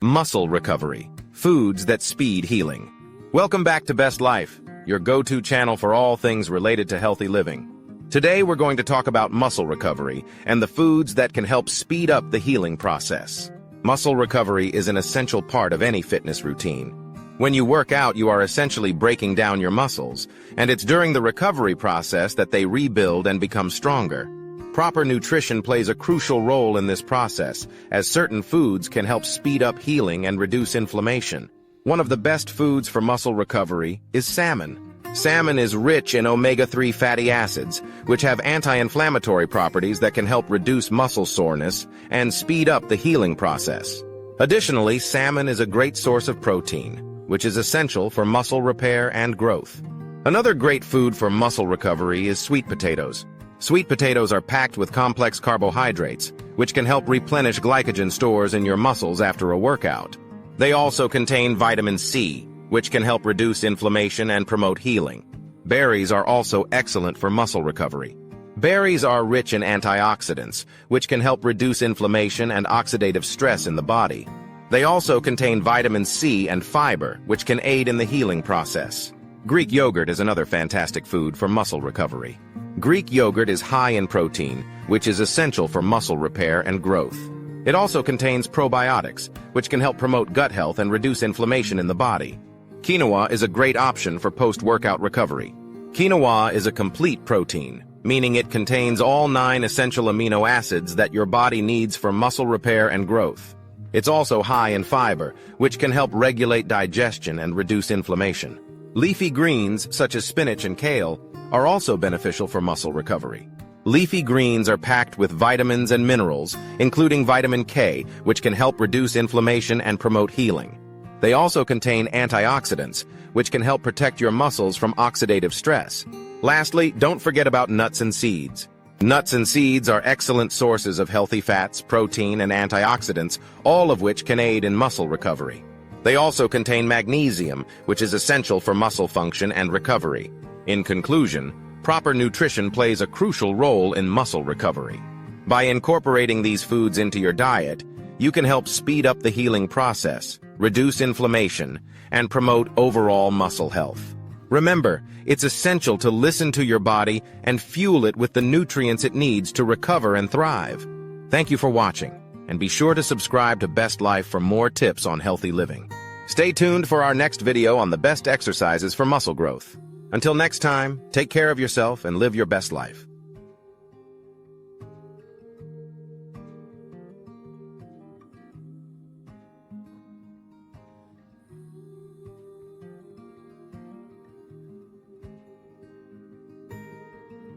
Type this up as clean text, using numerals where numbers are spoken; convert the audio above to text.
Muscle recovery. Foods that speed healing. Welcome back to Best Life, your go-to channel for all things related to healthy living. Today we're going to talk about muscle recovery and the foods that can help speed up the healing process. Muscle recovery is an essential part of any fitness routine. When you work out, you are essentially breaking down your muscles, and it's during the recovery process that they rebuild and become stronger. Proper nutrition plays a crucial role in this process, as certain foods can help speed up healing and reduce inflammation. One of the best foods for muscle recovery is salmon. Salmon is rich in omega-3 fatty acids, which have anti-inflammatory properties that can help reduce muscle soreness and speed up the healing process. Additionally, salmon is a great source of protein, which is essential for muscle repair and growth. Another great food for muscle recovery is sweet potatoes. Sweet potatoes are packed with complex carbohydrates, which can help replenish glycogen stores in your muscles after a workout. They also contain vitamin C, which can help reduce inflammation and promote healing. Berries are also excellent for muscle recovery. Berries are rich in antioxidants, which can help reduce inflammation and oxidative stress in the body. They also contain vitamin C and fiber, which can aid in the healing process. Greek yogurt is another fantastic food for muscle recovery. Greek yogurt is high in protein, which is essential for muscle repair and growth. It also contains probiotics, which can help promote gut health and reduce inflammation in the body. Quinoa is a great option for post-workout recovery. Quinoa is a complete protein, meaning it contains all 9 essential amino acids that your body needs for muscle repair and growth. It's also high in fiber, which can help regulate digestion and reduce inflammation. Leafy greens, such as spinach and kale, are also beneficial for muscle recovery. Leafy greens are packed with vitamins and minerals, including vitamin K, which can help reduce inflammation and promote healing. They also contain antioxidants, which can help protect your muscles from oxidative stress. Lastly, don't forget about nuts and seeds. Nuts and seeds are excellent sources of healthy fats, protein, and antioxidants, all of which can aid in muscle recovery. They also contain magnesium, which is essential for muscle function and recovery. In conclusion, proper nutrition plays a crucial role in muscle recovery. By incorporating these foods into your diet, you can help speed up the healing process, reduce inflammation, and promote overall muscle health. Remember, it's essential to listen to your body and fuel it with the nutrients it needs to recover and thrive. Thank you for watching, and be sure to subscribe to Best Life for more tips on healthy living. Stay tuned for our next video on the best exercises for muscle growth. Until next time, take care of yourself and live your best life.